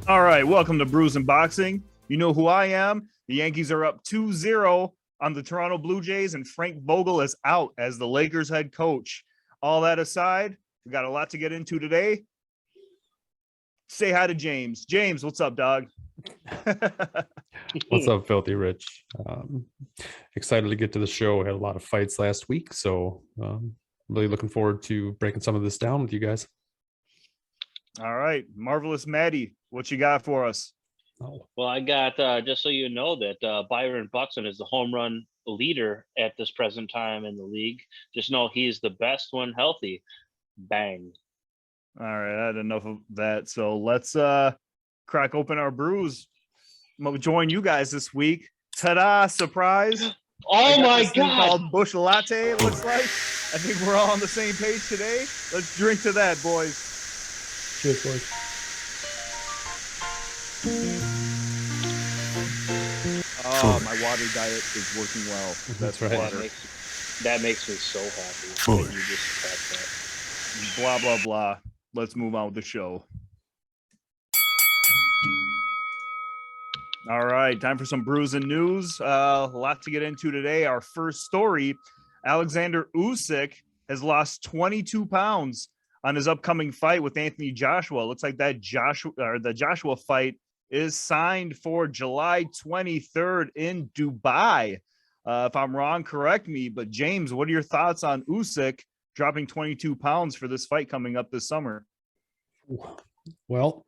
All right, welcome to Brews and Boxing. You know who I am. The Yankees are up 2-0 on the Toronto Blue Jays, and Frank Vogel is out as the Lakers head coach. All that aside, we got a lot to get into today. Say hi to James. James, what's up, dog? What's up, Filthy Rich? Excited to get to the show. We had a lot of fights last week, so really looking forward to breaking some of this down with you guys. All right, Marvelous Maddie, what you got for us? Well, I got, just so you know, that Byron Buxton is the home run leader at this present time in the league. Just know he's the best when healthy. Bang. All right, I had enough of that. So let's crack open our brews. I'm gonna join you guys this week. Ta-da! Surprise! Oh my God! Called Bush Latte. It looks like. I think we're all on the same page today. Let's drink to that, boys. Cheers, boys. Oh, my water diet is working well. That's right. Water. That makes me so happy that you just said that. Blah blah blah. Let's move on with the show. All right, time for some brews and news. A lot to get into today. Our first story: Alexander Usyk has lost 22 pounds on his upcoming fight with Anthony Joshua. Looks like that the Joshua fight is signed for July 23rd in Dubai. If I'm wrong, correct me. But James, what are your thoughts on Usyk dropping 22 pounds for this fight coming up this summer? Well,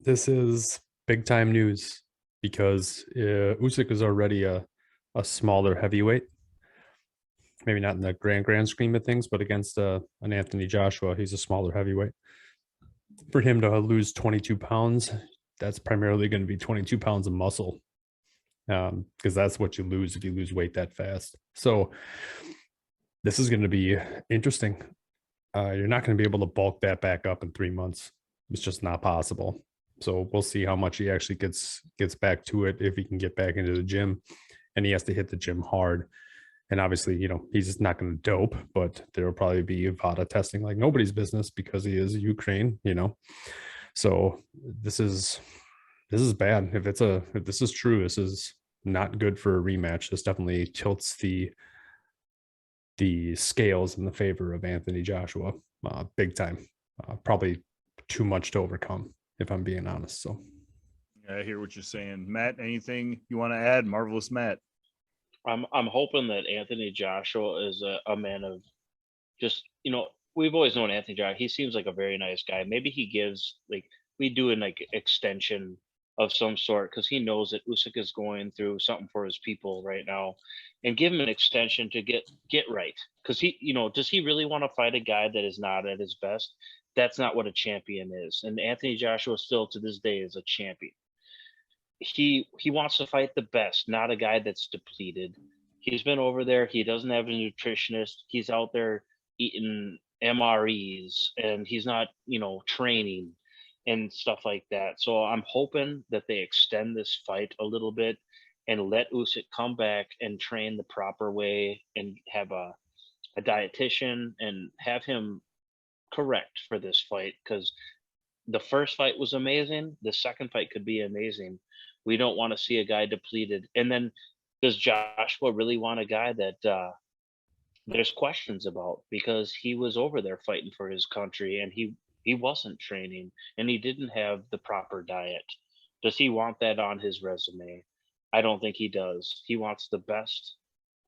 this is big time news because Usyk is already a smaller heavyweight. Maybe not in the grand scheme of things, but against an Anthony Joshua, he's a smaller heavyweight. For him to lose 22 pounds, that's primarily going to be 22 pounds of muscle, because that's what you lose if you lose weight that fast. So this is going to be interesting. You're not going to be able to bulk that back up in 3 months. It's just not possible. So we'll see how much he actually gets back to it, if he can get back into the gym, and he has to hit the gym hard. And obviously, he's just not going to dope, but there will probably be VADA testing like nobody's business because he is Ukraine, So this is bad. If this is true, this is not good for a rematch. This definitely tilts the scales in the favor of Anthony Joshua, big time. Probably too much to overcome, if I'm being honest. So I hear what you're saying. Matt, anything you want to add? Marvelous Matt. I'm hoping that Anthony Joshua is a man of just, we've always known Anthony Joshua. He seems like a very nice guy. Maybe he gives, we do an extension of some sort, because he knows that Usyk is going through something for his people right now, and give him an extension to get right. Because does he really want to fight a guy that is not at his best? That's not what a champion is. And Anthony Joshua still to this day is a champion. He wants to fight the best, not a guy that's depleted. He's been over there. He doesn't have a nutritionist. He's out there eating MREs, and he's not, training and stuff like that. So I'm hoping that they extend this fight a little bit and let Usyk come back and train the proper way, and have a dietitian and have him correct for this fight, because the first fight was amazing. The second fight could be amazing. We don't want to see a guy depleted. And then, does Joshua really want a guy that there's questions about, because he was over there fighting for his country, and he wasn't training, and he didn't have the proper diet? Does he want that on his resume? I don't think he does. He wants the best,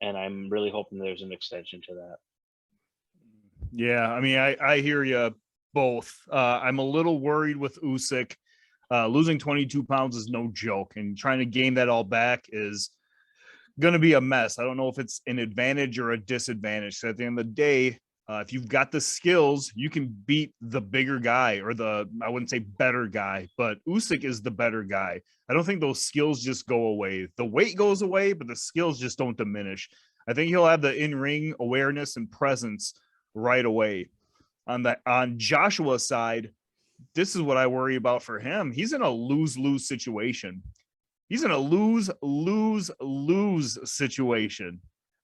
and I'm really hoping there's an extension to that. Yeah, I mean, I hear you both. I'm a little worried with Usyk. Losing 22 pounds is no joke, and trying to gain that all back is going to be a mess. I don't know if it's an advantage or a disadvantage. So at the end of the day, if you've got the skills, you can beat the bigger guy, or I wouldn't say better guy, but Usyk is the better guy. I don't think those skills just go away. The weight goes away, but the skills just don't diminish. I think he'll have the in-ring awareness and presence right away. On Joshua's side, this is what I worry about for him. He's in a lose-lose situation. He's in a lose-lose-lose situation.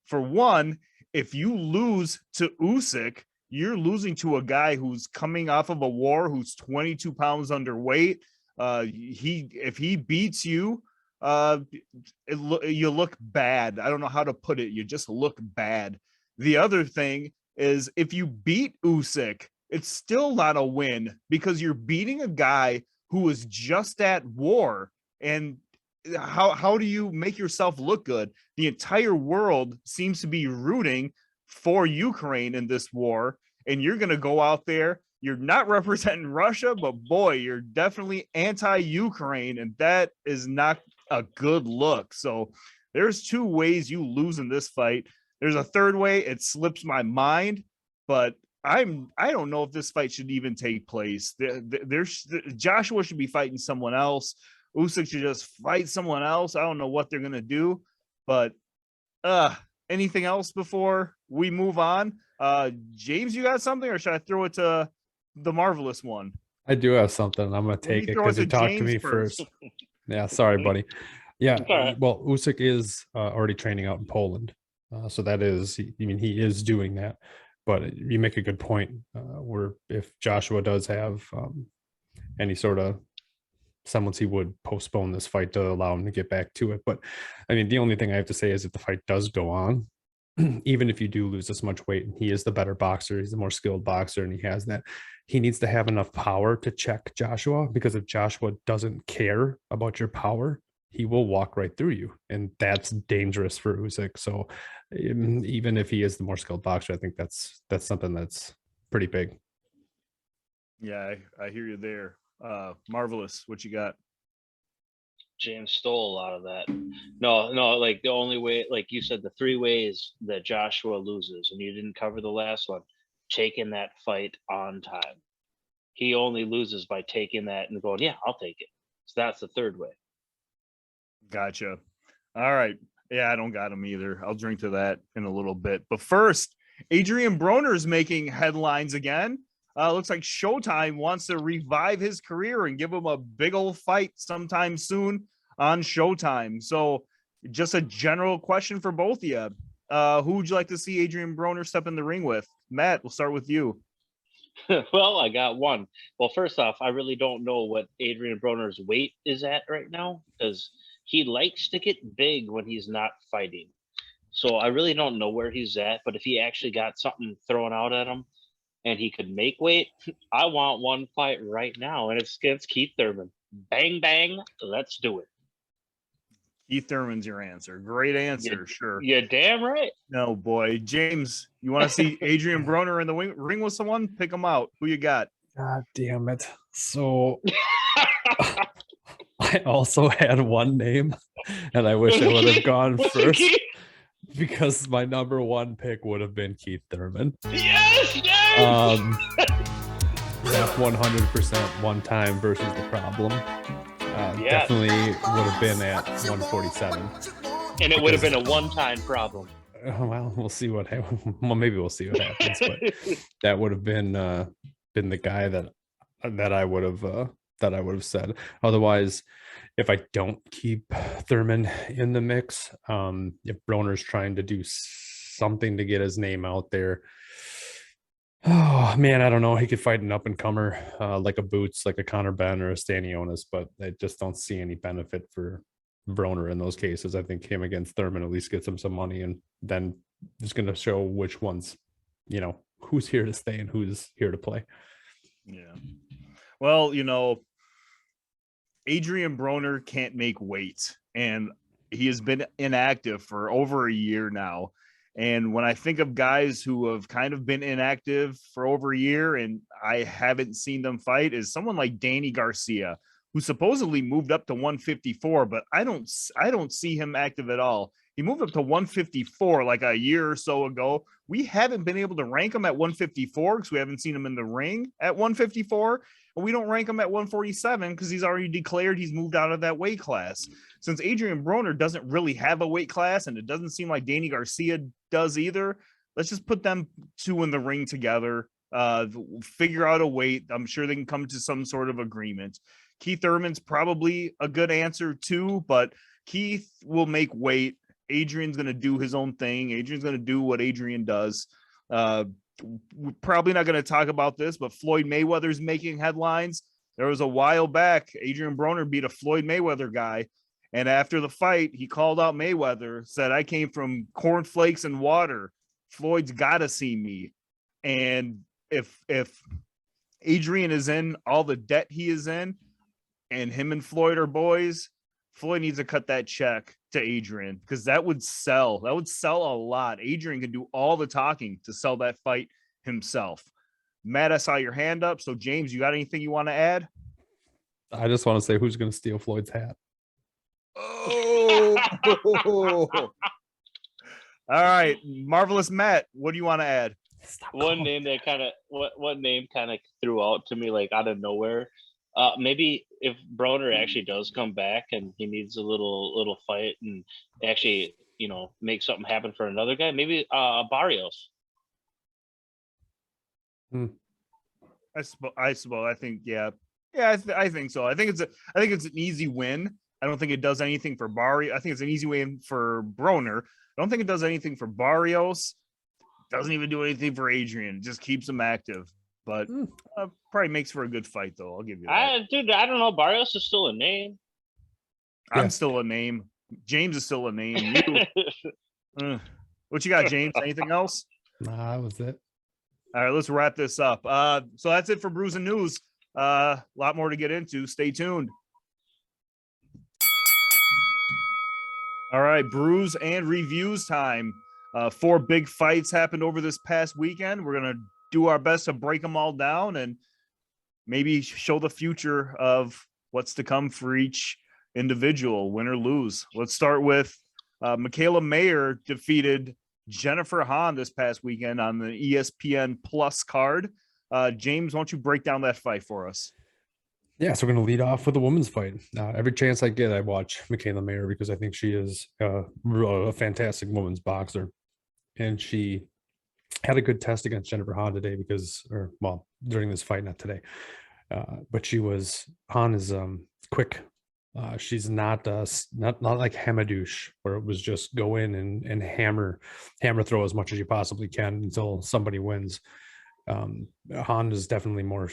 For one, if you lose to Usyk, you're losing to a guy who's coming off of a war, who's 22 pounds underweight. If he beats you, you look bad. I don't know how to put it. You just look bad. The other thing is if you beat Usyk, it's still not a win because you're beating a guy who was just at war. And how do you make yourself look good? The entire world seems to be rooting for Ukraine in this war, and you're going to go out there. You're not representing Russia, but boy, you're definitely anti-Ukraine, and that is not a good look. So there's two ways you lose in this fight. There's a third way. It slips my mind, but I don't know if this fight should even take place. Joshua should be fighting someone else. Usyk should just fight someone else. I don't know what they're gonna do, but anything else before we move on? James, you got something, or should I throw it to the marvelous one? I do have something. I'm gonna take it because you talked to me first. Yeah, sorry, buddy. Yeah, right. well, Usyk is already training out in Poland, so that is, I mean, he is doing that. But you make a good point. Where if Joshua does have any sort of semblance, he would postpone this fight to allow him to get back to it. But I mean, the only thing I have to say is if the fight does go on, even if you do lose this much weight, and he is the better boxer, he's the more skilled boxer, and he has that, he needs to have enough power to check Joshua, because if Joshua doesn't care about your power, he will walk right through you, and that's dangerous for Usyk. So even if he is the more skilled boxer, I think that's something that's pretty big. Yeah, I hear you there. Marvelous, what you got? James stole a lot of that. No, like the only way, like you said, the three ways that Joshua loses, and you didn't cover the last one, taking that fight on time. He only loses by taking that and going, yeah, I'll take it. So that's the third way. Gotcha. All right. Yeah, I don't got him either. I'll drink to that in a little bit. But first, Adrian Broner's making headlines again. Looks like Showtime wants to revive his career and give him a big old fight sometime soon on Showtime. So just a general question for both of you. Who would you like to see Adrian Broner step in the ring with? Matt, we'll start with you. Well, I got one. Well, first off, I really don't know what Adrian Broner's weight is at right now, because he likes to get big when he's not fighting. So I really don't know where he's at, but if he actually got something thrown out at him and he could make weight, I want one fight right now, and it's against Keith Thurman. Bang, bang, let's do it. Keith Thurman's your answer. Great answer, sure. You're damn right. No, boy. James, you want to see Adrian Broner in the ring with someone? Pick him out. Who you got? God damn it. So I also had one name, and I wish I would have gone first, because my number one pick would have been Keith Thurman. Yes, that 100% one time versus the problem. Definitely would have been at 147. And it would have been a one-time problem. Well, we'll see what happens. Well, maybe we'll see what happens, but that would have been the guy that I would have said. Otherwise, if I don't keep Thurman in the mix, if Broner's trying to do something to get his name out there, oh man, I don't know. He could fight an up and comer like a Boots, like a Conor Benn or a Stanionis, but I just don't see any benefit for Broner in those cases. I think him against Thurman at least gets him some money, and then it's going to show which ones, who's here to stay and who's here to play. Yeah. Well, Adrian Broner can't make weight, and he has been inactive for over a year now. And when I think of guys who have kind of been inactive for over a year and I haven't seen them fight, is someone like Danny Garcia, who supposedly moved up to 154, but I don't see him active at all. He moved up to 154 like a year or so ago. We haven't been able to rank him at 154 because we haven't seen him in the ring at 154. And we don't rank him at 147 because he's already declared he's moved out of that weight class. Since Adrian Broner doesn't really have a weight class, and it doesn't seem like Danny Garcia does either, let's just put them two in the ring together, figure out a weight. I'm sure they can come to some sort of agreement. Keith Thurman's probably a good answer too, but Keith will make weight. Adrian's going to do his own thing. Adrian's going to do what Adrian does. We're probably not going to talk about this, but Floyd Mayweather's making headlines. There was a while back, Adrian Broner beat a Floyd Mayweather guy. And after the fight, he called out Mayweather, said, I came from cornflakes and water. Floyd's got to see me. And if Adrian is in all the debt he is in, and him and Floyd are boys, Floyd needs to cut that check to Adrian, because that would sell. That would sell a lot. Adrian can do all the talking to sell that fight himself. Matt, I saw your hand up. So, James, you got anything you want to add? I just want to say, who's going to steal Floyd's hat? Oh, all right. Marvelous Matt, what do you want to add? One name that kind of threw out to me like out of nowhere. Maybe if Broner actually does come back and he needs a little fight and actually, make something happen for another guy, maybe Barrios. I suppose. I think, yeah. I think so. I think it's an easy win. I don't think it does anything for Barrios. I think it's an easy win for Broner. I don't think it does anything for Barrios. Doesn't even do anything for Adrian. Just keeps him active. But probably makes for a good fight, though. I'll give you that. Dude, I don't know. Barrios is still a name. I'm still a name. James is still a name. What you got, James? Anything else? Nah, that was it. All right, let's wrap this up. So that's it for Brews and News. A lot more to get into. Stay tuned. All right, brews and reviews time. 4 big fights happened over this past weekend. We're going to do our best to break them all down and maybe show the future of what's to come for each individual, win or lose. Let's start with Michaela Mayer defeated Jennifer Hahn this past weekend on the ESPN Plus card. James, why don't you break down that fight for us? Yeah, so we're going to lead off with a women's fight. Every chance I get, I watch Michaela Mayer because I think she is a fantastic women's boxer. And she had a good test against Jennifer Hahn today during this fight, not today. But Hahn is quick. She's not like Hamadouche, where it was just go in and hammer throw as much as you possibly can until somebody wins. Hahn is definitely more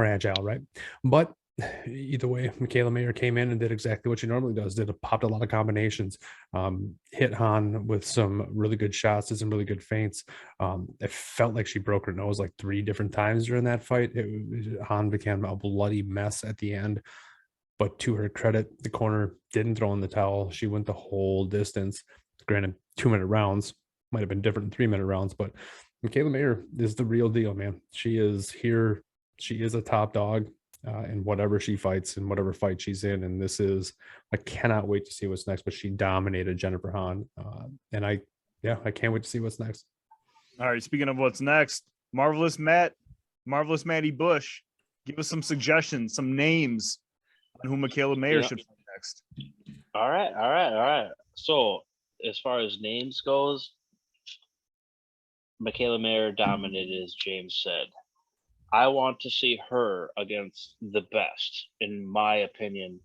agile, right? But either way, Michaela Mayer came in and did exactly what she normally does. Popped a lot of combinations, hit Hahn with some really good shots, did some really good feints. It felt like she broke her nose like 3 different times during that fight. Hahn became a bloody mess at the end. But to her credit, the corner didn't throw in the towel. She went the whole distance. Granted, 2-minute rounds might have been different than 3-minute rounds, but Michaela Mayer is the real deal, man. She is here. She is a top dog in whatever she fights and whatever fight she's in. And I cannot wait to see what's next, but she dominated Jennifer Hahn. And I can't wait to see what's next. All right. Speaking of what's next, Marvelous Matty Bush, give us some suggestions, some names on who Michaela Mayer should fight next. All right. So as far as names goes, Michaela Mayer dominated, as James said. I want to see her against the best, in my opinion,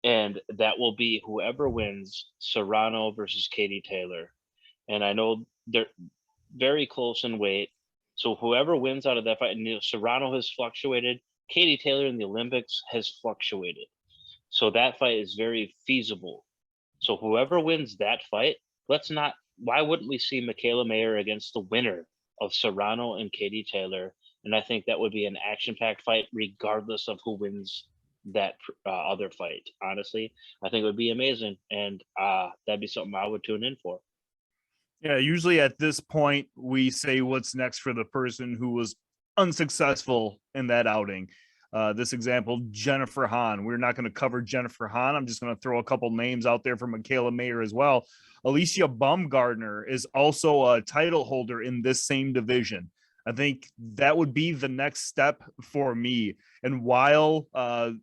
and that will be whoever wins Serrano versus Katie Taylor. And I know they're very close in weight, so whoever wins out of that fight, and Serrano has fluctuated, Katie Taylor in the Olympics has fluctuated, so that fight is very feasible. So whoever wins that fight, why wouldn't we see Michaela Mayer against the winner of Serrano and Katie Taylor? And I think that would be an action-packed fight, regardless of who wins that other fight. Honestly, I think it would be amazing, and that'd be something I would tune in for. Yeah, usually at this point, we say what's next for the person who was unsuccessful in that outing. This example, Jennifer Hahn. We're not going to cover Jennifer Hahn. I'm just going to throw a couple names out there for Michaela Mayer as well. Alicia Baumgardner is also a title holder in this same division. I think that would be the next step for me. And while the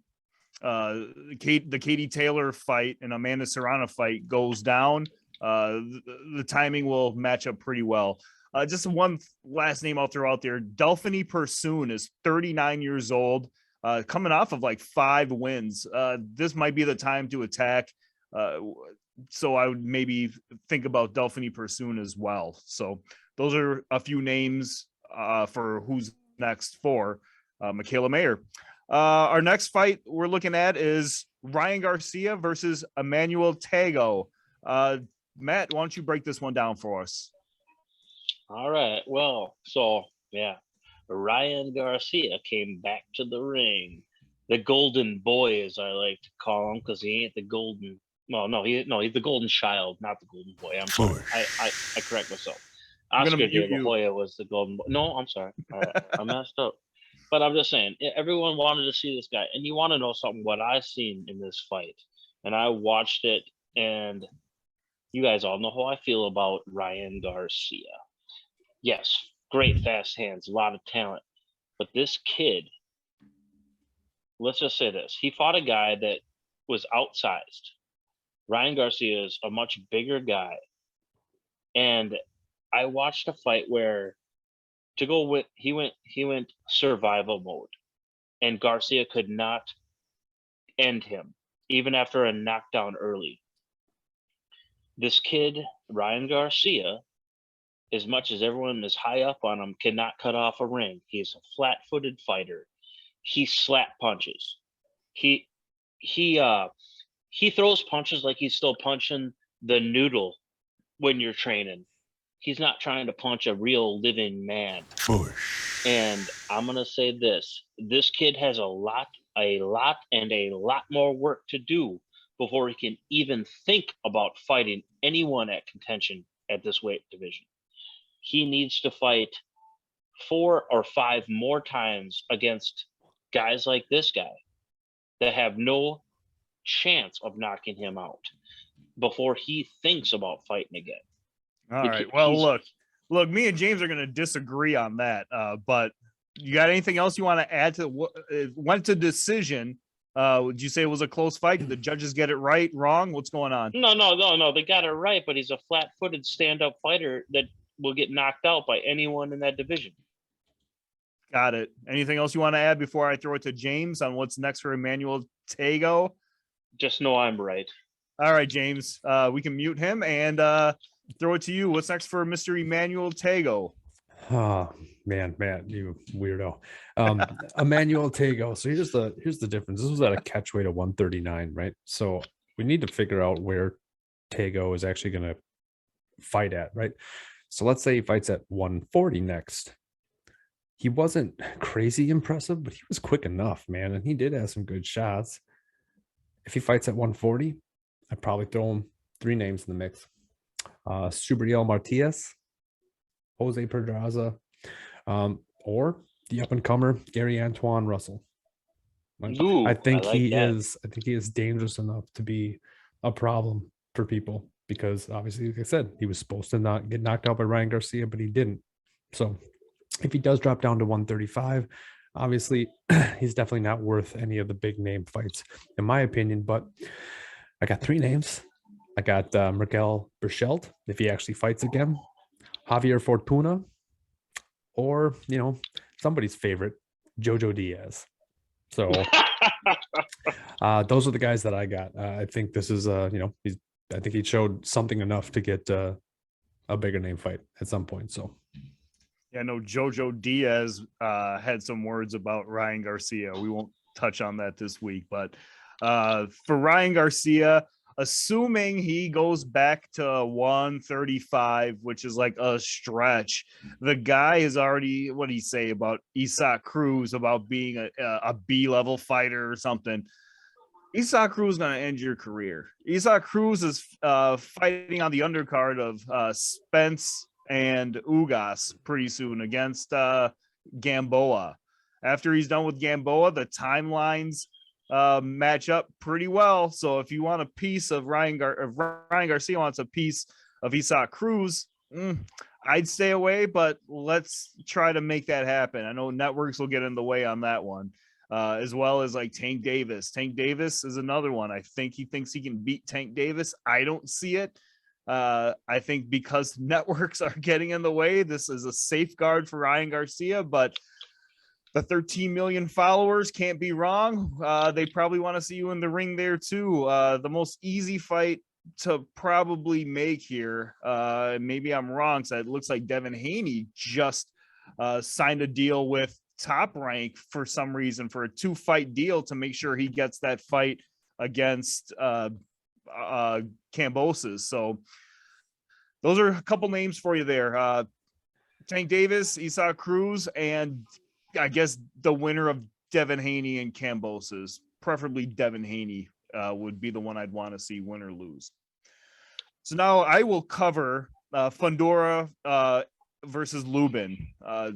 Katie Taylor fight and Amanda Serrano fight goes down, the timing will match up pretty well. Just one last name I'll throw out there. Delphine Persoon is 39 years old, coming off of like 5 wins. This might be the time to attack. So I would maybe think about Delphine Persoon as well. So those are a few names for who's next for Michaela Mayer. Our next fight we're looking at is Ryan Garcia versus Emmanuel Tago. Matt, why don't you break this one down for us? All right. Well, so yeah, Ryan Garcia came back to the ring. The golden boy, as I like to call him, because he ain't the golden. Well, no, he's the golden child, not the golden boy. I'm sorry. I correct myself. Oscar De La Hoya was the golden boy. No, I'm sorry. I messed up. But I'm just saying, everyone wanted to see this guy, and you want to know something. What I seen in this fight, and I watched it, and you guys all know how I feel about Ryan Garcia. Yes, great fast hands, a lot of talent. But this kid, let's just say this. He fought a guy that was outsized. Ryan Garcia is a much bigger guy. And I watched a fight where he went survival mode. And Garcia could not end him, even after a knockdown early. This kid, Ryan Garcia, as much as everyone is high up on him, cannot cut off a ring. He's a flat-footed fighter. He slap punches. He throws punches like he's still punching the noodle when you're training. He's not trying to punch a real living man. And I'm gonna say this: this kid has a lot more work to do before he can even think about fighting anyone at contention at this weight division. He needs to fight 4 or 5 more times against guys like this guy that have no chance of knocking him out before he thinks about fighting again. All right. Well, look, me and James are going to disagree on that. But you got anything else you want to add to what it went to decision? Would you say it was a close fight? Did the judges get it right, wrong? What's going on? No. They got it right, but he's a flat-footed stand-up fighter that will get knocked out by anyone in that division. Got it. Anything else you want to add before I throw it to James on what's next for Emmanuel Tago? Just know I'm right. All right, James. We can mute him and throw it to you. What's next for Mr. Emmanuel Tago? Oh man, you weirdo. Emmanuel Tago. So here's the difference. This was at a catch weight of 139, right? So we need to figure out where Tago is actually going to fight at, right? So let's say he fights at 140 next. He wasn't crazy impressive, but he was quick enough, man. And he did have some good shots. If he fights at 140, I'd probably throw him 3 names in the mix. Subriel Martinez, Jose Pedraza, or the up-and-comer Gary Antoine Russell. I think he is dangerous enough to be a problem for people because obviously, like I said, he was supposed to not get knocked out by Ryan Garcia, but he didn't. So if he does drop down to 135, obviously he's definitely not worth any of the big name fights, in my opinion. But I got 3 names. I got Miguel Berchelt, if he actually fights again, Javier Fortuna, or, somebody's favorite, Jojo Diaz. So those are the guys that I got. I think this is, I think he showed something enough to get a bigger name fight at some point. So. Yeah, no, Jojo Diaz had some words about Ryan Garcia. We won't touch on that this week, but for Ryan Garcia, assuming he goes back to 135, which is like a stretch, the guy is already, what did he say about Usyk Cruz, about being a B-level fighter or something. Usyk Cruz is going to end your career. Usyk Cruz is fighting on the undercard of Spence and Ugas pretty soon against Gamboa. After he's done with Gamboa, the timelines match up pretty well. So if you want a piece of Ryan Garcia wants a piece of Usyk Cruz, I'd stay away, but let's try to make that happen. I know networks will get in the way on that one, as well as like Tank Davis. Tank Davis is another one. I think he thinks he can beat Tank Davis. I don't see it. I think because networks are getting in the way, this is a safeguard for Ryan Garcia, but the 13 million followers can't be wrong. They probably want to see you in the ring there too. The most easy fight to probably make here, maybe I'm wrong, so it looks like Devin Haney just signed a deal with Top Rank for some reason for a 2-fight deal to make sure he gets that fight against Kambosos. So those are a couple names for you there. Tank Davis, Isaac Cruz, and I guess the winner of Devin Haney and Kambosos, preferably Devin Haney, would be the one I'd want to see win or lose. So now I will cover Fundora versus Lubin.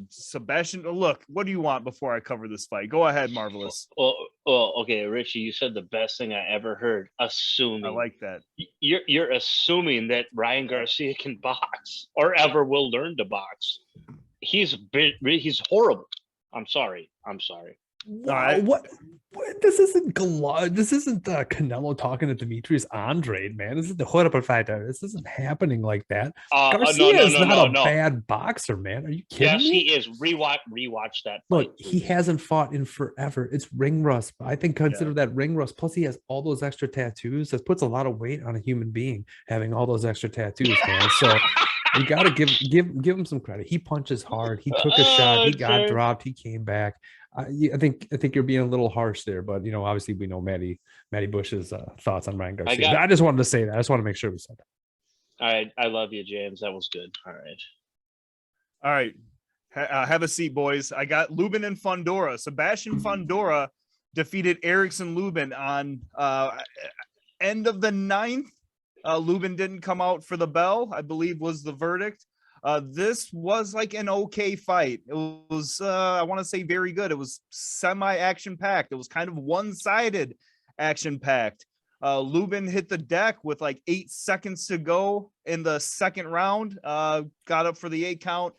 Sebastian, look, what do you want before I cover this fight? Go ahead, Marvelous. Well, okay, Richie, you said the best thing I ever heard. Assuming. I like that. You're assuming that Ryan Garcia can box or ever will learn to box. He's horrible. I'm sorry. Wow, what? This isn't Canelo talking to Demetrius Andrade, man. This is the horrible fighter. This isn't happening like that. Garcia is not a bad boxer, man. Are you kidding me? Yes, he is. Rewatch that fight. Look, he hasn't fought in forever. It's ring rust. I think consider that ring rust. Plus, he has all those extra tattoos. That puts a lot of weight on a human being having all those extra tattoos, man. So you got to give him some credit. He punches hard. He took a shot. He got dropped. He came back. I think you're being a little harsh there, but obviously we know Matty Bush's thoughts on Ryan Garcia. I just wanted to say that. I just want to make sure we said that. All right, I love you, James. That was good. All right. Have a seat, boys. I got Lubin and Fundora. Sebastian Fundora defeated Erickson Lubin on end of the 9th. Lubin didn't come out for the bell, I believe was the verdict. This was like an okay fight. It was, I want to say, very good. It was semi-action packed. It was kind of one-sided action packed. Lubin hit the deck with like 8 seconds to go in the second round. Got up for the 8 count.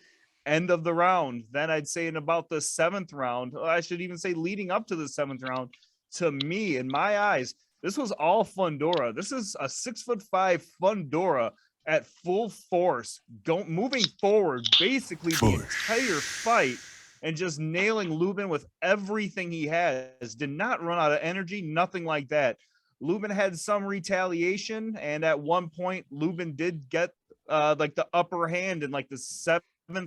End of the round. Then I'd say in about the 7th round, I should even say leading up to the 7th round, to me, in my eyes, this was all Fundora. This is a 6'5" Fundora at full force, moving forward basically the entire fight and just nailing Lubin with everything he has. Did not run out of energy, nothing like that. Lubin had some retaliation, and at one point Lubin did get like the upper hand in like the 7th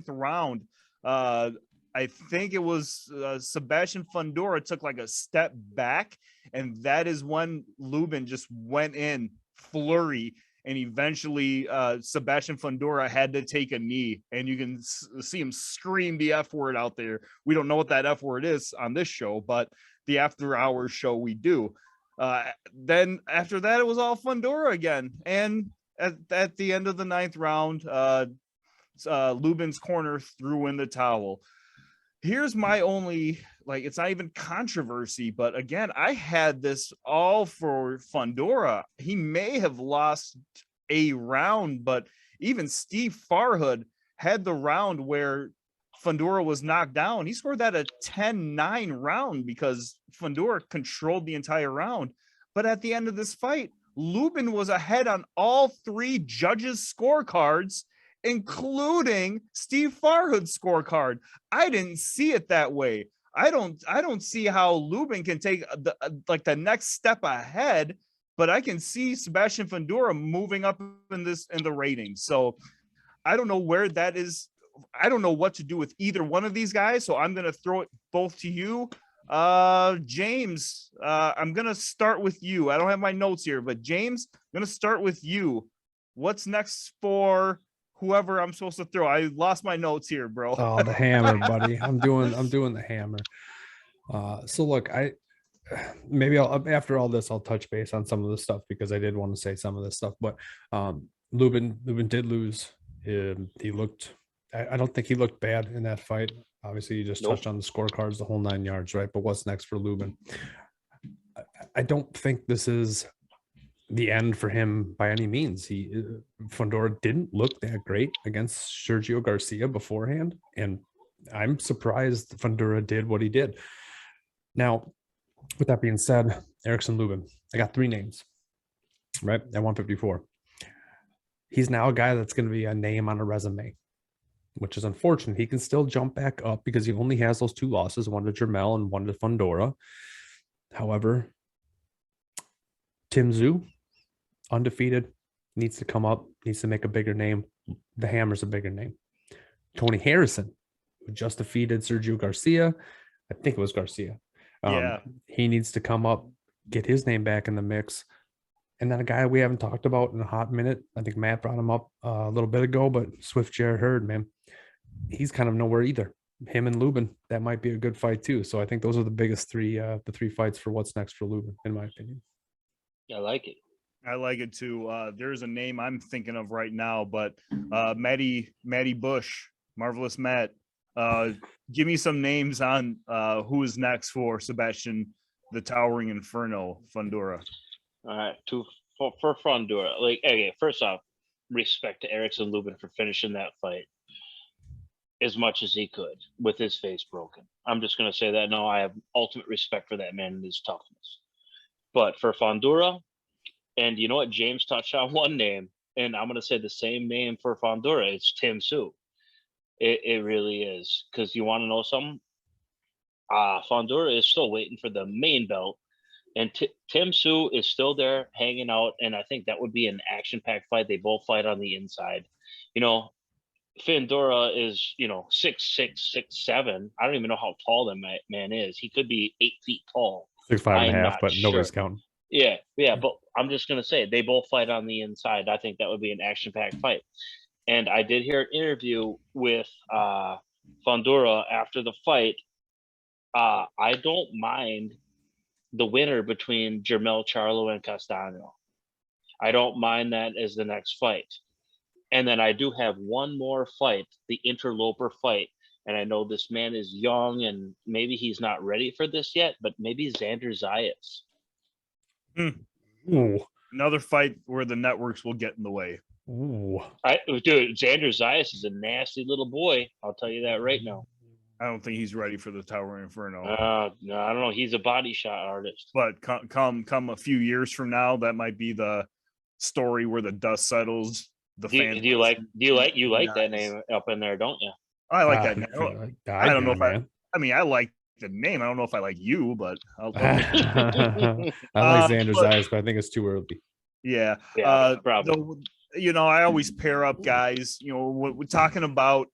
round. I think it was Sebastian Fundora took like a step back, and that is when Lubin just went in flurry. And eventually, Sebastian Fundora had to take a knee, and you can see him scream the F word out there. We don't know what that F word is on this show, but the after hours show we do. Then after that, it was all Fundora again. And at the end of the 9th round, Lubin's corner threw in the towel. Here's my only, it's not even controversy, but again, I had this all for Fundora. He may have lost a round, but even Steve Farhood had the round where Fundora was knocked down. He scored that a 10-9 round because Fundora controlled the entire round. But at the end of this fight, Lubin was ahead on all 3 judges' scorecards, including Steve Farhood's scorecard. I didn't see it that way. I don't see how Lubin can take the next step ahead, but I can see Sebastian Fundora moving up in the ratings. So I don't know where that is. I don't know what to do with either one of these guys. So I'm going to throw it both to you. James, I'm going to start with you. I don't have my notes here, but James, I'm going to start with you. What's next for whoever I'm supposed to throw? I lost my notes here, bro. Oh, the hammer, buddy. I'm doing the hammer. So look, maybe after all this, I'll touch base on some of the stuff because I did want to say some of this stuff. But Lubin did lose. He looked. I don't think he looked bad in that fight. Obviously, you just touched on the scorecards, the whole 9 yards, right? But what's next for Lubin? I don't think this is the end for him by any means. Fundora didn't look that great against Sergio Garcia beforehand, and I'm surprised Fundora did what he did. Now, with that being said, Erickson Lubin, I got 3 names, right, at 154. He's now a guy that's going to be a name on a resume, which is unfortunate. He can still jump back up because he only has those 2 losses, one to Jermell and one to Fundora. However, Tim Tszyu, undefeated, needs to come up, needs to make a bigger name. The Hammer's a bigger name. Tony Harrison, who just defeated Sergio Garcia. I think it was Garcia. Yeah. He needs to come up, get his name back in the mix. And then a guy we haven't talked about in a hot minute, I think Matt brought him up a little bit ago, but Swift Jared Hurd, man, he's kind of nowhere either. Him and Lubin, that might be a good fight too. So I think those are the biggest the three fights for what's next for Lubin, in my opinion. I like it. I like it too. There's a name I'm thinking of right now, but Matty Bush, Marvelous Matt. Give me some names on who is next for Sebastian, the Towering Inferno, Fundora. All right, for Fundora. Like, okay, first off, respect to Erickson Lubin for finishing that fight as much as he could with his face broken. I'm just gonna say that. No, I have ultimate respect for that man and his toughness. But for Fundora, and you know what, James touched on one name, and I'm gonna say the same name for Fundora. It's Tim Tszyu. It really is, because you want to know something. Fundora is still waiting for the main belt. And Tim Tszyu is still there hanging out, and I think that would be an action-packed fight. They both fight on the inside. You know, Fundora is, 6'6", 6'7". I don't even know how tall that man is. He could be 8 feet tall. 6'5.5", but nobody's counting. Yeah, but I'm just going to say they both fight on the inside. I think that would be an action-packed fight. And I did hear an interview with Fundora after the fight. I don't mind the winner between Jermell Charlo and Castaño. I don't mind that as the next fight. And then I do have one more fight, the interloper fight. And I know this man is young and maybe he's not ready for this yet, but maybe Xander Zayas. Ooh. Another fight where the networks will get in the way. Ooh. Dude, Xander Zayas is a nasty little boy. I'll tell you that right now. I don't think he's ready for the Tower Inferno. No, I don't know. He's a body shot artist. But come a few years from now, that might be the story where the dust settles. Do you like that name up in there, don't you? I like that name. I don't know if I like the name. I don't know if I like you, but I'll I like Xander Zayas, but I think it's too early. Yeah. Probably. I always pair up guys. We're talking about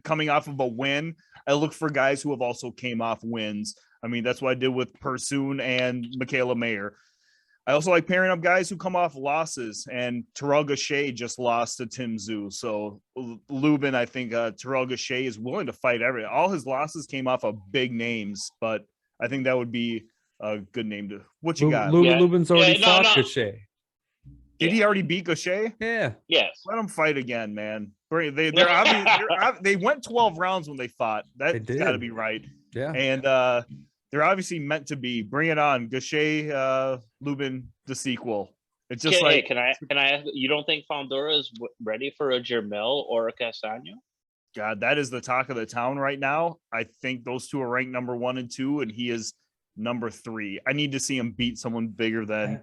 coming off of a win. I look for guys who have also came off wins. I mean, that's what I did with Pursoon and Michaela Mayer. I also like pairing up guys who come off losses, and Terrell Gausha just lost to Tim Tszyu. So Lubin, I think Terrell Gausha is willing to fight all his losses came off of big names, but I think that would be a good name to. What you got? Lubin's already fought Gausha. Did he already beat Gausha? Yeah. Yes. Let him fight again, man. They went 12 rounds when they fought. That's got to be right. Yeah. And they're obviously meant to be. Bring it on, Gausha, Lubin, the sequel. It's just can I ask? You don't think Fundora is ready for a Jermell or a Castaño? God, that is the talk of the town right now. I think those two are ranked number 1 and 2, and he is number 3. I need to see him beat someone bigger than.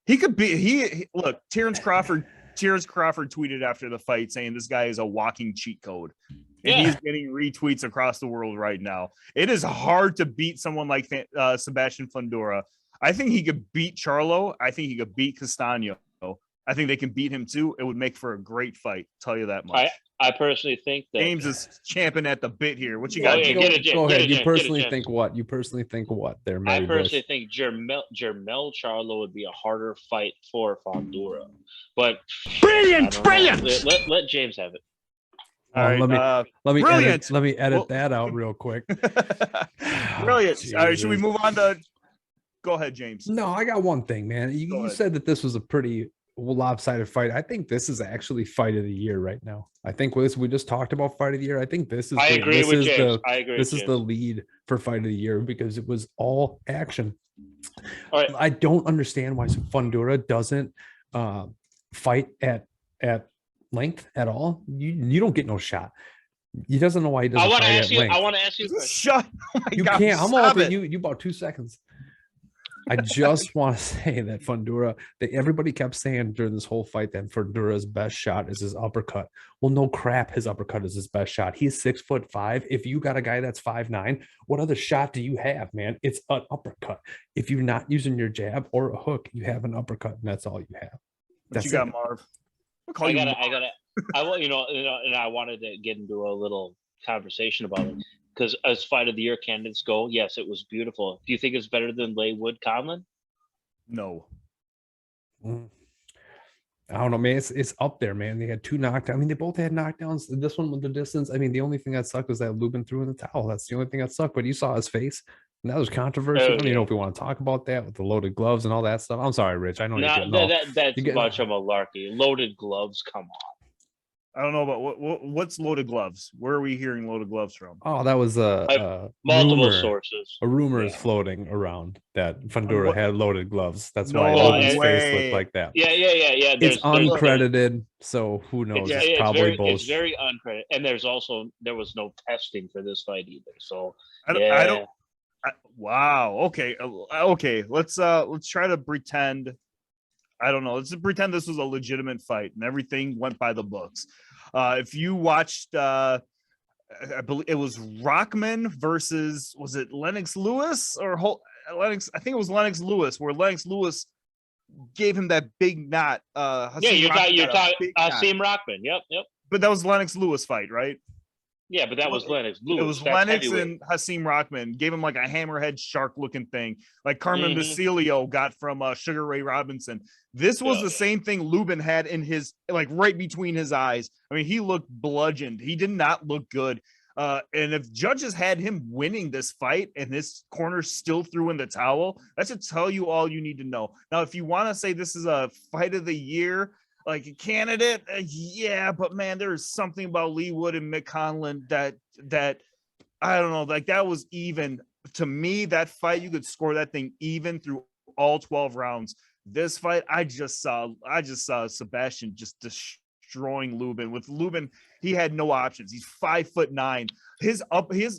He could be. Look, Terence Crawford tweeted after the fight saying this guy is a walking cheat code. And he's getting retweets across the world right now. It is hard to beat someone like Sebastian Fundora. I think he could beat Charlo. I think he could beat Castaño. I think they can beat him too. It would make for a great fight. Tell you that much. I personally think that James is champing at the bit here. What you got? Go ahead. You personally think what? There, I personally think Jermell Charlo would be a harder fight for Fundora. But brilliant. Let James have it. All right, let me edit that out real quick. Brilliant. All right, should we move on to? Go ahead, James. No, I got one thing, man. You said that this was a pretty lopsided fight. I think this is actually fight of the year right now. I think we just talked about fight of the year. I think this is. This is the lead for fight of the year because it was all action. All right. I don't understand why Fundora doesn't fight at length at all. You don't get no shot. He doesn't know why he doesn't. I want to ask you. Shut. Oh my God, can't. I'm all you about 2 seconds. I just want to say that Fundora, everybody kept saying during this whole fight that Fundura's best shot is his uppercut. Well, no crap, his uppercut is his best shot. He's 6'5". If you got a guy that's 5'9", what other shot do you have, man? It's an uppercut. If you're not using your jab or a hook, you have an uppercut, and that's all you have. What you got, Marv? I wanted to get into a little conversation about it. Because as fight of the year candidates go, yes, it was beautiful. Do you think it's better than Laywood Conlon? No. I don't know, man. It's up there, man. They had 2 knockdowns. I mean, they both had knockdowns. This one with the distance. I mean, the only thing that sucked was that Lubin threw in the towel. That's the only thing that sucked. But you saw his face, and that was controversy. I don't even know if we want to talk about that with the loaded gloves and all that stuff. I'm sorry, Rich. I know you're getting all, that's you're getting, much of a malarkey. Loaded gloves, come on. I don't know about what's loaded gloves. Where are we hearing loaded gloves from? Oh, that was a Multiple rumor. sources. A rumor is floating around that Fundora had loaded gloves. That's why No Lubin's face way. looked like that. Yeah. It's uncredited, so who knows? It's probably bullshit. It's very uncredited, and there was no testing for this fight either. So wow. Okay. Okay. Let's try to pretend. I don't know. Let's pretend this was a legitimate fight and everything went by the books. If you watched, I believe it was Rockman versus, was it Lennox Lewis or Lennox? I think it was Lennox Lewis, where Lennox Lewis gave him that big knot. You're talking Hasim Rockman. Yep. But that was Lennox Lewis fight, right? Yeah, but that was Lennox Lewis. It was Lennox and Hasim Rockman gave him like a hammerhead shark looking thing, like Carmen Basilio got from Sugar Ray Robinson. This was the same thing Lubin had in his, like, right between his eyes. I mean, he looked bludgeoned. He did not look good. And if judges had him winning this fight and this corner still threw in the towel, that should tell you all you need to know. Now, if you want to say this is a fight of the year, like a candidate, yeah, but man, there is something about Laywood and Mick Conlon that I don't know, like that was even to me. That fight, you could score that thing even through all 12 rounds. This fight, I just saw Sebastian just destroying Lubin. With Lubin, he had no options. He's 5'9". His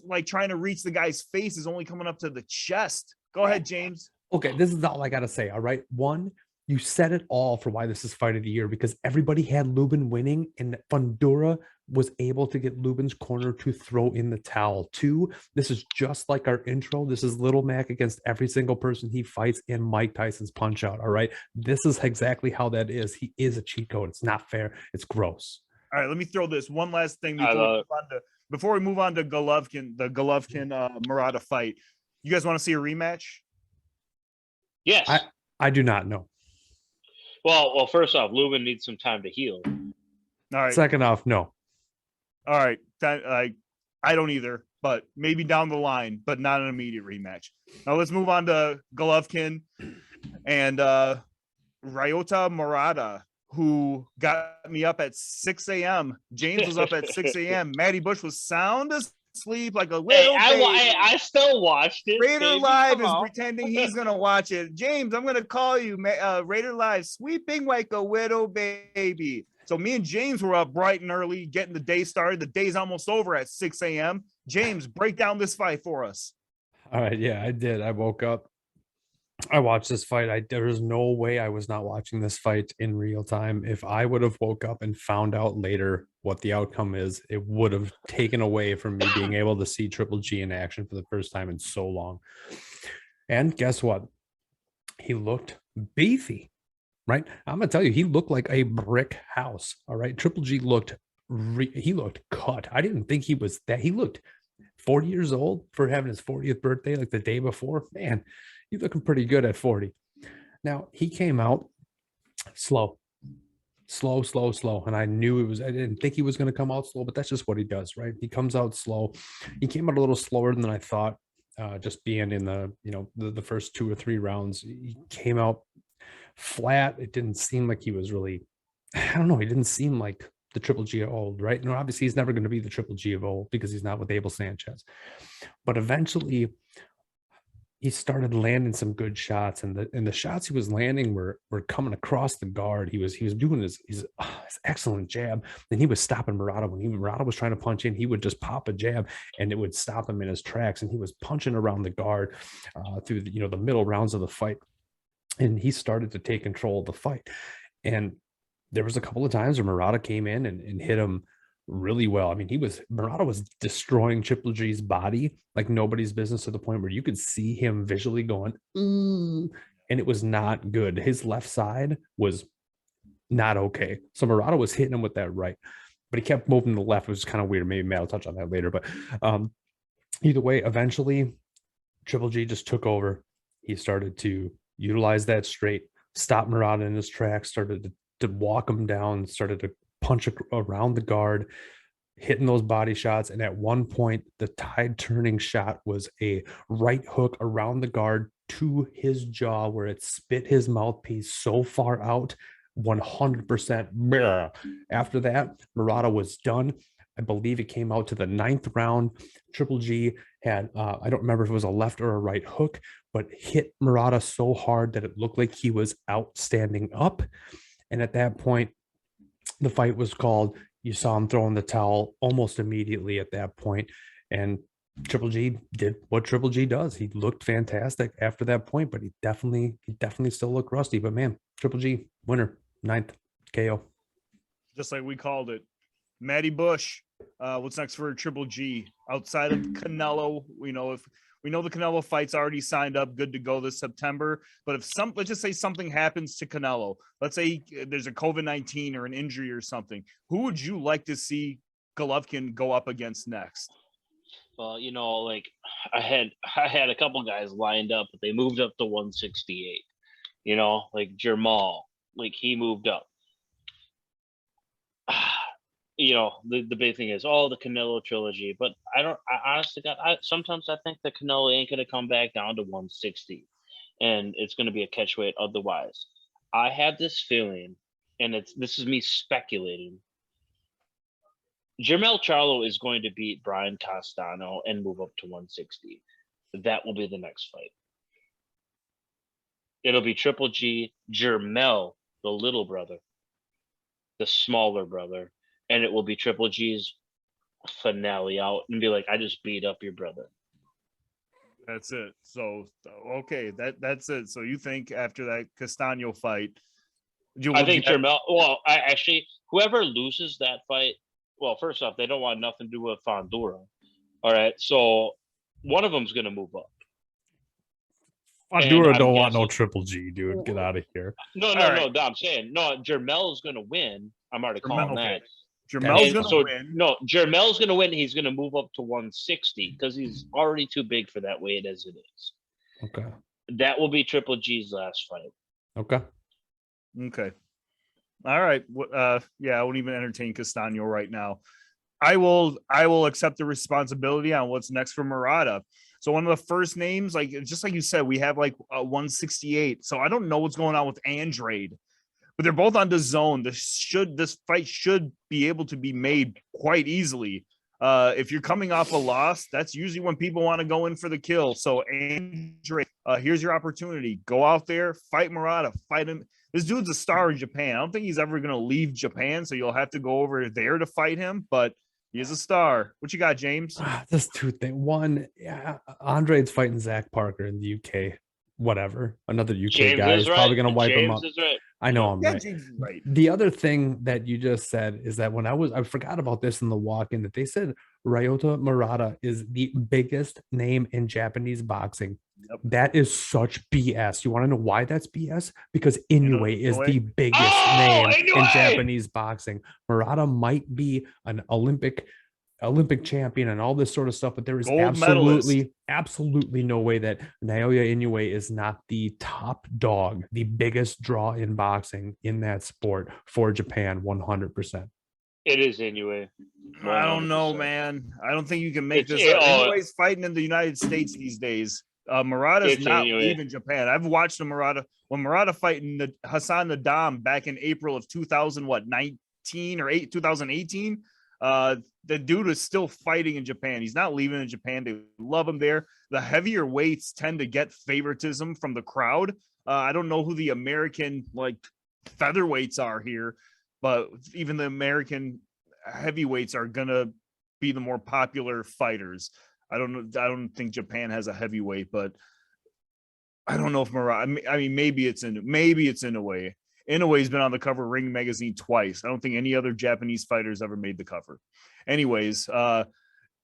like trying to reach the guy's face is only coming up to the chest. Go ahead, James. Okay, this is all I gotta say. All right, one, you said it all for why this is fight of the year, because everybody had Lubin winning and Fundora was able to get Lubin's corner to throw in the towel. 2, this is just like our intro. This is Little Mac against every single person he fights in Mike Tyson's Punch Out. All right, this is exactly how that is. He is a cheat code. It's not fair. It's gross. All right, let me throw this one last thing before we move on to Golovkin, the Golovkin Murata fight. You guys want to see a rematch? Yes. I do not know. Well, first off, Lubin needs some time to heal. All right. Second off, no. All right. I don't either, but maybe down the line, but not an immediate rematch. Now let's move on to Golovkin and Ryota Murata, who got me up at 6 a.m. James was up at 6 a.m. Matty Bush was sound asleep like a little baby. I still watched it. Raider Live is pretending he's gonna watch it. James, I'm gonna call you. Raider Live sweeping like a widow baby. So me and James were up bright and early, getting the day started. The day's almost over at 6 a.m. James, break down this fight for us. All right, yeah, I did. I woke up. I watched this fight. There was no way I was not watching this fight in real time. If I would have woke up and found out later what the outcome is, it would have taken away from me being able to see Triple G in action for the first time in so long. And guess what? He looked beefy, right? I'm gonna tell you, he looked like a brick house. All right, Triple G looked cut. I didn't think he was that. He looked 40 years old for having his 40th birthday, like the day before. Man, he's looking pretty good at 40. Now, he came out slow. And I knew I didn't think he was going to come out slow, but that's just what he does, right? He comes out slow. He came out a little slower than I thought, just being in the first 2 or 3 rounds. He came out flat. It didn't seem like he was really, I don't know. He didn't seem like the Triple G of old, right? And obviously he's never going to be the Triple G of old because he's not with Abel Sanchez. But eventually he started landing some good shots, and the shots he was landing were coming across the guard. He was doing his excellent jab. Then he was stopping Murata. When Murata was trying to punch in, he would just pop a jab and it would stop him in his tracks. And he was punching around the guard through the middle rounds of the fight. And he started to take control of the fight. And there was a couple of times where Murata came in and hit him really well. I mean, Murata was destroying Triple G's body like nobody's business, to the point where you could see him visually going, and it was not good. His left side was not okay. So Murata was hitting him with that right. but he kept moving to the left, which was kind of weird. Maybe Matt will touch on that later. But either way, eventually Triple G just took over. He started to utilize that straight, stop Murata in his tracks, started to walk him down, started to punch around the guard, hitting those body shots. And at one point, the tide turning shot was a right hook around the guard to his jaw, where it spit his mouthpiece so far out, 100%. After that, Murata was done. I believe it came out to the 9th round. Triple G had, I don't remember if it was a left or a right hook, but hit Murata so hard that it looked like he was out standing up. And at that point, the fight was called. You saw him throwing the towel almost immediately at that point. And Triple G did what Triple G does. He looked fantastic after that point, but he definitely still looked rusty. But man, Triple G, winner, 9th KO. Just like we called it. Matty Bush, what's next for Triple G? Outside of Canelo, we know the Canelo fight's already signed up, good to go this September. But if let's just say something happens to Canelo, let's say there's a COVID-19 or an injury or something, who would you like to see Golovkin go up against next? Well, like I had a couple guys lined up, but they moved up to 168. Like Jermal, like he moved up. The big thing is the Canelo trilogy, but I honestly sometimes I think that Canelo ain't going to come back down to 160 and it's going to be a catchweight otherwise. I have this feeling, and this is me speculating. Jermell Charlo is going to beat Brian Castano and move up to 160. That will be the next fight. It'll be Triple G, Jermell, the little brother, the smaller brother, and it will be Triple G's finale out and be like, I just beat up your brother. That's it. So, okay, that's it. So you think after that Castano fight, I think Jermell, whoever loses that fight, well, first off, they don't want nothing to do with Fundora. All right, so one of them's going to move up. Fundora don't want no Triple G, dude. Get out of here. No, I'm saying, Jermell's going to win. I'm already calling that. Jermell's going to win. No, Jermell's going to win. He's going to move up to 160 because he's already too big for that weight as it is. Okay. That will be Triple G's last fight. Okay. All right. I won't even entertain Castano right now. I will accept the responsibility on what's next for Murata. So one of the first names, like just like you said, we have like 168. So I don't know what's going on with Andrade, but they're both on DAZN. This fight should be able to be made quite easily. If you're coming off a loss, that's usually when people want to go in for the kill. So Andrade, here's your opportunity. Go out there, fight Murata, fight him. This dude's a star in Japan. I don't think he's ever going to leave Japan, so you'll have to go over there to fight him, but he is a star. What you got, James? There's two things. One, Andrade's fighting Zach Parker in the UK. Whatever. Another UK James guy is probably going to wipe him up. James is right. I know I'm right. James is right. The other thing that you just said is that when I forgot about this in the walk-in, that they said Ryota Murata is the biggest name in Japanese boxing. Yep. That is such BS. You want to know why that's BS? Because Inoue is the biggest name in Japanese boxing. Murata might be an Olympic champion and all this sort of stuff, but there is absolutely no way that Naoya Inoue is not the top dog, the biggest draw in boxing in that sport for Japan. 100%. It is Inoue. 100%. I don't know, man. I don't think you can make this up. Inoue's fighting in the United States these days. Murata's not leaving Japan. I've watched Murata when Murata fighting Hassan Nadam back in April of 2018. The dude is still fighting in Japan. He's not leaving in Japan. They love him there. The heavier weights tend to get favoritism from the crowd. I don't know who the American featherweights are here, but even the American heavyweights are gonna be the more popular fighters. I don't think Japan has a heavyweight, but I don't know if Murata. I mean, maybe it's in a way. Inoue's been on the cover of Ring Magazine twice. I don't think any other Japanese fighters ever made the cover. Anyways, I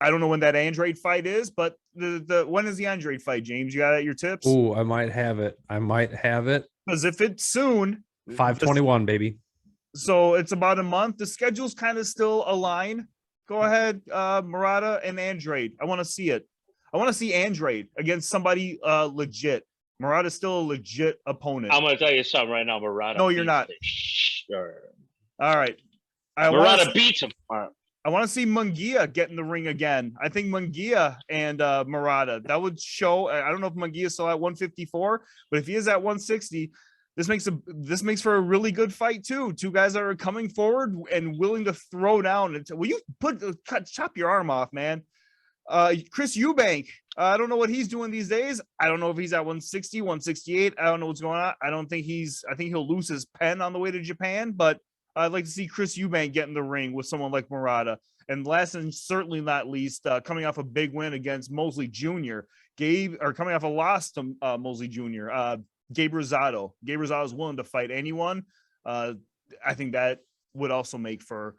don't know when that Andrade fight is, but when is the Andrade fight, James? You got your tips? Oh, I might have it. Because if it's soon, 521, baby. So it's about a month. The schedule's kind of still aligned. Go ahead, Murata and Andrade. I want to see it. I want to see Andrade against somebody legit. Murata's still a legit opponent. I'm gonna tell you something right now, Murata. No, you're not. All right. Murata beats him. All right. I want to see Munguia get in the ring again. I think Munguia and Murata, that would show. I don't know if Munguia is still at 154, but if he is at 160, this makes for a really good fight too. Two guys that are coming forward and willing to throw down. Will you chop your arm off, man? Chris Eubank, I don't know what he's doing these days. I don't know if he's at 160, 168. I don't know what's going on. I think he'll lose his pen on the way to Japan, but I'd like to see Chris Eubank get in the ring with someone like Murata. And last and certainly not least, coming off a big win against Mosley Jr., coming off a loss to Mosley Jr., Gabe Rosado. Gabe Rosado is willing to fight anyone. I think that would also make for.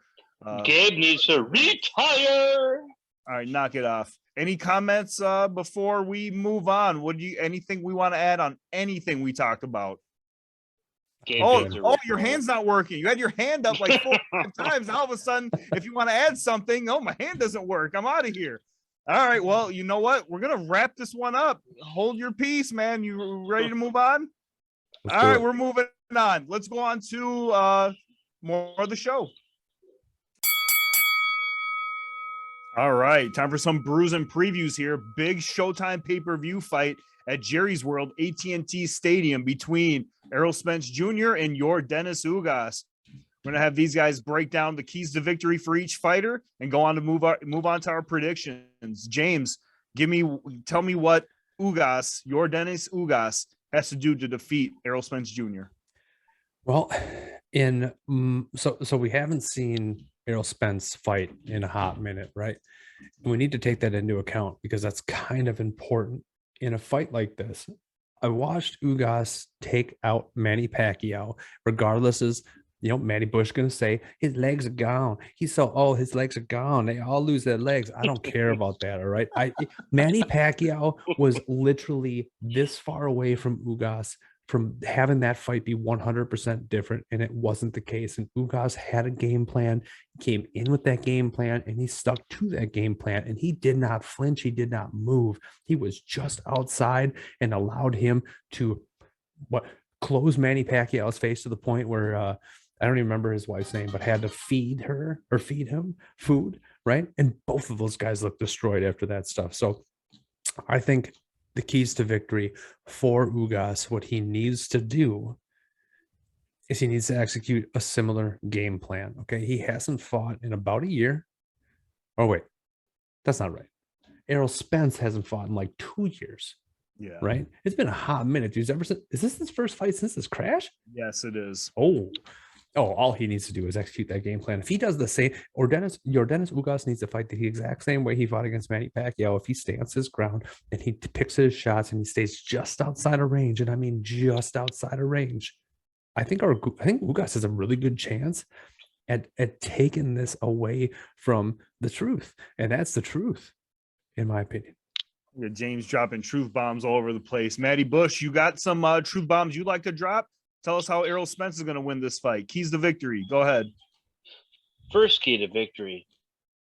Gabe needs to retire. All right, knock it off. Any comments before we move on? Anything we want to add on anything we talked about? Your hand's not working. You had your hand up like 4 times. All of a sudden, if you want to add something, my hand doesn't work. I'm out of here. All right. Well, you know what? We're going to wrap this one up. Hold your peace, man. You ready to move on? All right. We're moving on. Let's go on to more of the show. All right. Time for some brews and previews here. Big Showtime pay-per-view fight at Jerry's World AT&T Stadium between Errol Spence Jr. and your Dennis Ugas. We're going to have these guys break down the keys to victory for each fighter and go on to move on to our predictions. James, tell me what Ugas, your Dennis Ugas, has to do to defeat Errol Spence Jr. Well, so we haven't seen Errol Spence fight in a hot minute, right? And we need to take that into account because that's kind of important in a fight like this. I watched Ugas take out Manny Pacquiao, regardless as Manny Bush going to say his legs are gone. He's so old, his legs are gone. They all lose their legs. I don't care about that. All right. Manny Pacquiao was literally this far away from Ugas from having that fight be 100% different, and it wasn't the case. And Ugas had a game plan, came in with that game plan, and he stuck to that game plan, and he did not flinch. He did not move. He was just outside and allowed him to close Manny Pacquiao's face to the point where I don't even remember his wife's name, but had to feed him food, right? And both of those guys looked destroyed after that stuff. So I think the keys to victory for Ugas, what he needs to do is he needs to execute a similar game plan. Okay. He hasn't fought in about a year. Oh, wait, that's not right. Errol Spence hasn't fought in like 2 years. Yeah. Right. It's been a hot minute. Is this his first fight since his crash? Yes, it is. All he needs to do is execute that game plan. If he does the same, Dennis Ugas needs to fight the exact same way he fought against Manny Pacquiao. If he stands his ground and he picks his shots and he stays just outside of range, and I mean just outside of range, I think Ugas has a really good chance at taking this away from the truth, and that's the truth, in my opinion. Yeah, James dropping truth bombs all over the place. Matty Bush, you got some truth bombs you'd like to drop? Tell us how Errol Spence is going to win this fight. Keys to victory. Go ahead. First key to victory.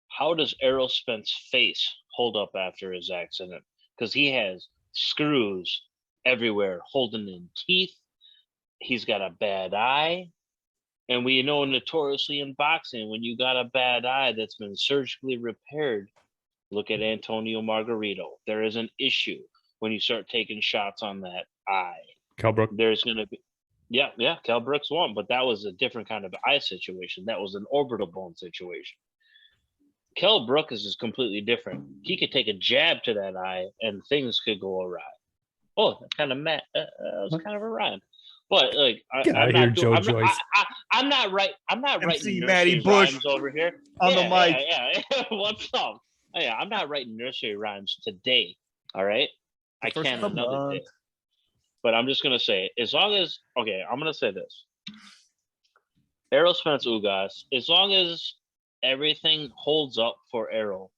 How does Errol Spence's face hold up after his accident? Because he has screws everywhere holding in teeth. He's got a bad eye. And we know notoriously in boxing, when you got a bad eye that's been surgically repaired, look at Antonio Margarito. There is an issue when you start taking shots on that eye. Kell Brook. There's going to be. Yeah, Kell Brooks won, but that was a different kind of eye situation. That was an orbital bone situation. Kell Brooks is completely different. He could take a jab to that eye, and things could go awry. Oh, that kind of was kind of a rhyme. But Get out of here, Joe Joyce. I'm not right. I'm not MC writing Matty nursery Bush rhymes over here on the mic. Yeah. What's up? Yeah, I'm not writing nursery rhymes today. All right, I can another day. But I'm just going to say, I'm going to say this. Errol Spence Ugas, as long as everything holds up for Errol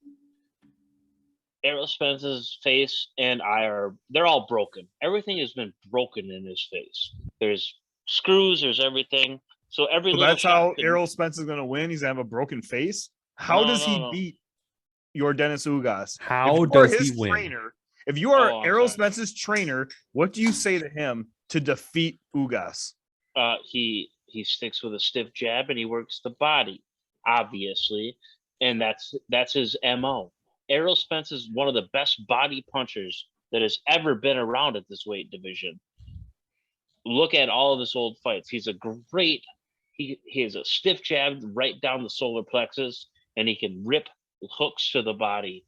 Spence's face and eye they're all broken. Everything has been broken in his face. There's screws, there's everything. So every So little that's shot how could- Errol Spence is going to win. He's going to have a broken face. How does he No. beat your Dennis Ugas? How If you are does he his win? trainer, if you are Oh, I'm Errol sorry. Spence's trainer, what do you say to him to defeat Ugas? He sticks with a stiff jab and he works the body, obviously, and that's his MO. Errol Spence is one of the best body punchers that has ever been around at this weight division. Look at all of his old fights. He's a great. He has a stiff jab right down the solar plexus, and he can rip hooks to the body.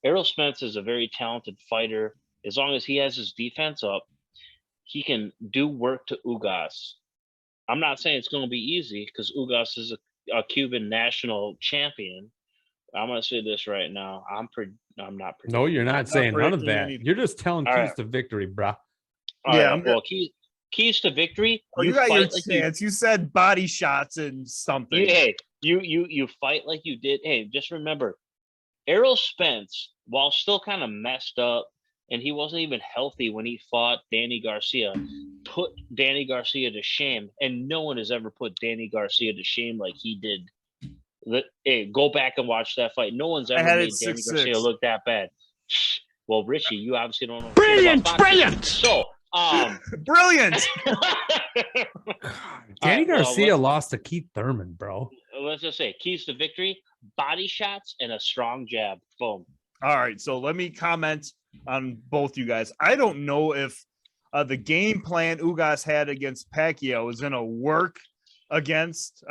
Errol Spence is a very talented fighter. As long as he has his defense up, he can do work to Ugas. I'm not saying it's going to be easy because Ugas is a Cuban national champion. I'm going to say this right now. I'm not. No, you're not saying none of predicting that. anything. You're just telling All keys right. to victory, bruh. All Yeah, right, I'm well, keys to victory. Oh, you got your fight like you chance. You said body shots and something. you fight like you did. Hey, just remember, Errol Spence, while still kind of messed up, and he wasn't even healthy when he fought Danny Garcia, put Danny Garcia to shame, and no one has ever put Danny Garcia to shame like he did. Hey, go back and watch that fight. No one's ever had made it Danny 6-6. Garcia look that bad. Well, Richie, you obviously don't know. Brilliant! So, Brilliant. Danny right, well, Garcia lost to Keith Thurman, bro. let's just say keys to victory: body shots and a strong jab. Boom. All right, so let me comment on both you guys. I don't know if the game plan Ugas had against Pacquiao is going to work against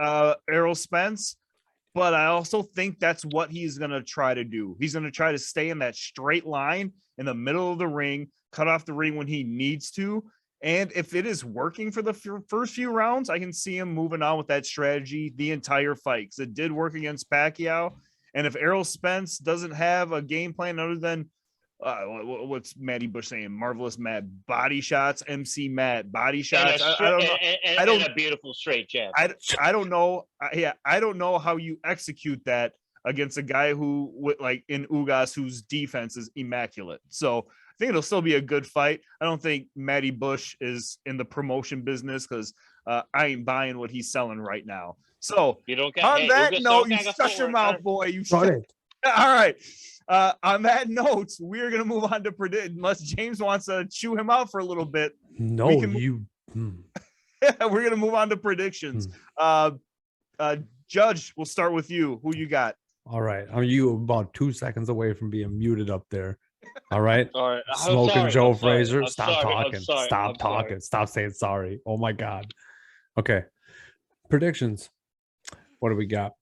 Errol Spence, but I also think that's what he's going to try to do. He's going to try to stay in that straight line in the middle of the ring, cut off the ring when he needs to. And if it is working for the first few rounds, I can see him moving on with that strategy the entire fight because it did work against Pacquiao. And if Errol Spence doesn't have a game plan other than what's Matty Bush saying? Marvelous Matt body shots, MC Matt body shots. I don't know. I don't. And a beautiful straight jab. I don't know. I don't know how you execute that against a guy who like in Ugas whose defense is immaculate. So I think it'll still be a good fight. I don't think Matty Bush is in the promotion business because I ain't buying what he's selling right now. So You don't get, on hey, that Ugas note, don't you got a shut your footwork. mouth, boy. You Shut shut. it. All right. On that note, we're gonna move on to predict. Unless James wants to chew him out for a little bit, No, can- you. we're gonna move on to predictions. Judge, we'll start with you. Who you got? All right. Are you about 2 seconds away from being muted up there? All right. All right. I'm Smoking sorry, Joe I'm sorry, Fraser. I'm Stop sorry, I'm talking. sorry, Stop I'm talking. sorry. Stop saying sorry. Oh my God. Okay. Predictions. What do we got?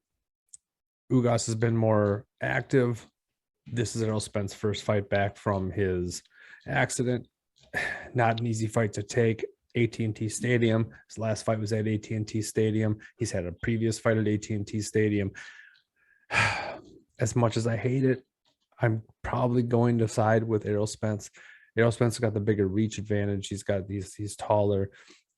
Ugas has been more active. This is Errol Spence's first fight back from his accident. Not an easy fight to take. AT&T Stadium. His last fight was at AT&T Stadium. He's had a previous fight at AT&T Stadium. As much as I hate it, I'm probably going to side with Errol Spence. Errol Spence has got the bigger reach advantage. He's taller.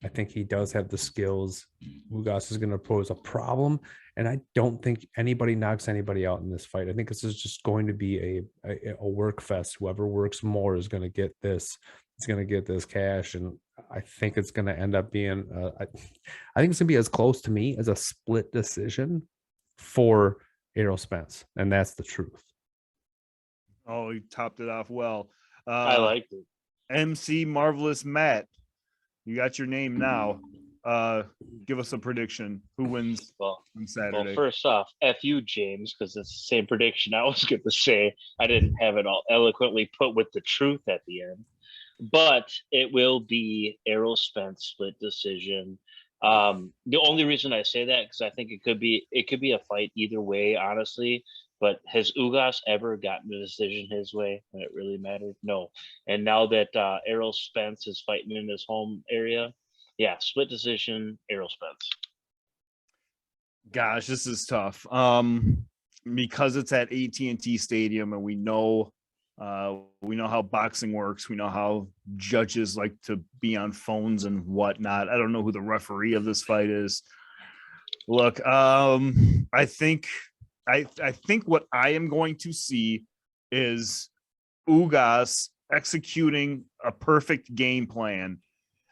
I think he does have the skills. Ugas is going to pose a problem, and I don't think anybody knocks anybody out in this fight. I think this is just going to be a work fest. Whoever works more is going to get this. It's going to get this cash, and I think it's going to end up being. I think it's going to be as close to me as a split decision for Errol Spence, and that's the truth. Oh, he topped it off well. I liked it. MC Marvelous Matt. You got your name now. Give us a prediction. Who wins Well, on Saturday? first off, F you, James, because it's the same prediction I was going to say. I didn't have it all eloquently put with the truth at the end. But it will be Errol Spence split decision. The only reason I say that because I think it could be a fight either way, honestly. But has Ugas ever gotten a decision his way when it really mattered? No. And now that Errol Spence is fighting in his home area, yeah, split decision, Errol Spence. Gosh, this is tough. Because it's at AT&T Stadium, and we know how boxing works. We know how judges like to be on phones and whatnot. I don't know who the referee of this fight is. Look, I think what I am going to see is Ugas executing a perfect game plan.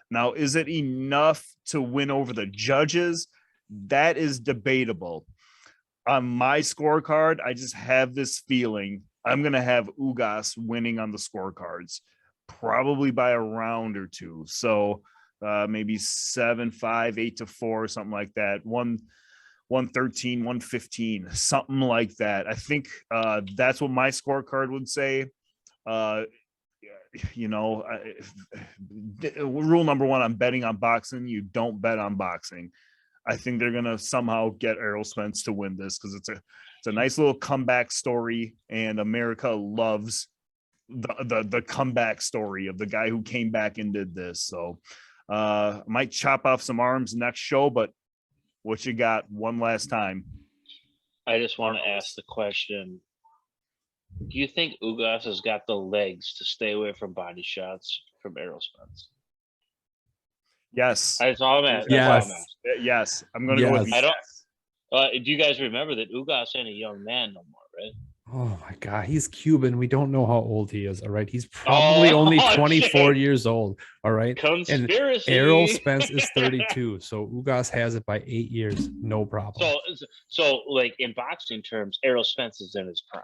Now, is it enough to win over the judges? That is debatable. On my scorecard, I just have this feeling I'm going to have Ugas winning on the scorecards, probably by a round or two. So maybe 7-5, 8-4, something like that. 113, 115, something like that. I think that's what my scorecard would say. Rule number one on betting on boxing, you don't bet on boxing. I think they're gonna somehow get Errol Spence to win this because it's a nice little comeback story, and America loves the comeback story of the guy who came back and did this. So I might chop off some arms next show, but what you got one last time? I just want to ask the question. Do you think Ugas has got the legs to stay away from body shots from Errol Spence? Yes. That's all I'm asking. Yes. I'm going to go with I don't. Do you guys remember that Ugas ain't a young man no more, right? Oh my God, he's Cuban. We don't know how old he is. All right, he's probably only 24 years old. All right, conspiracy. And Errol Spence is 32, so Ugas has it by 8 years, no problem. So like in boxing terms, Errol Spence is in his prime.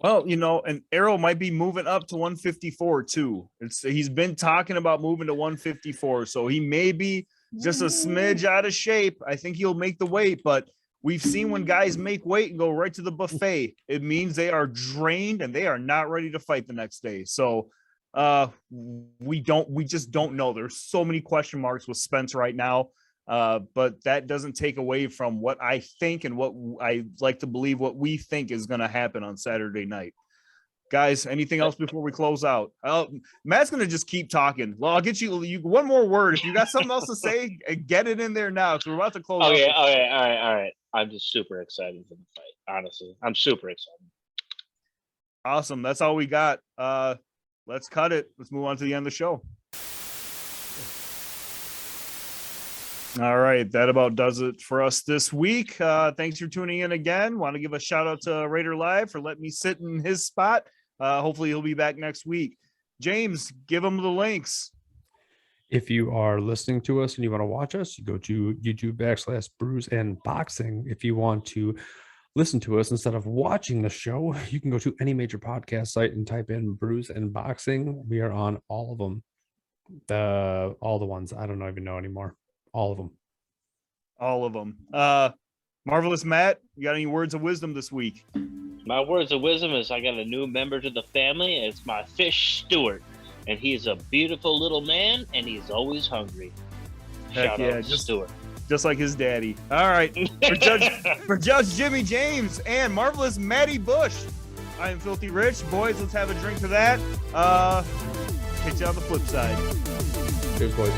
Well, and Errol might be moving up to 154 too. He's been talking about moving to 154, so he may be just a smidge out of shape. I think he'll make the weight, but we've seen when guys make weight and go right to the buffet, it means they are drained and they are not ready to fight the next day. So we just don't know. There's so many question marks with Spence right now. But that doesn't take away from what I think and what I like to believe what we think is going to happen on Saturday night. Guys, anything else before we close out? Matt's going to just keep talking. Well, I'll get you one more word. If you got something else to say, get it in there now because we're about to close out. Okay, all right. I'm just super excited for the fight. Honestly, I'm super excited. Awesome. That's all we got. Let's cut it. Let's move on to the end of the show. All right, that about does it for us this week. Thanks for tuning in again. Want to give a shout out to Raider Live for letting me sit in his spot. Hopefully he'll be back next week. James, give him the links. If you are listening to us and you want to watch us, you go to YouTube.com/Brews and Boxing. If you want to listen to us instead of watching the show, you can go to any major podcast site and type in Brews and Boxing. We are on all of them. All the ones I don't even know anymore. All of them. Marvelous Matt, you got any words of wisdom this week? My words of wisdom is I got a new member to the family, and it's my fish Stuart. And he's a beautiful little man, and he's always hungry. Shout out to Stuart. Just like his daddy. All right. For Judge Jimmy James and Marvelous Matty Bush, I am Filthy Rich. Boys, let's have a drink to that. Catch you on the flip side. Cheers, boys.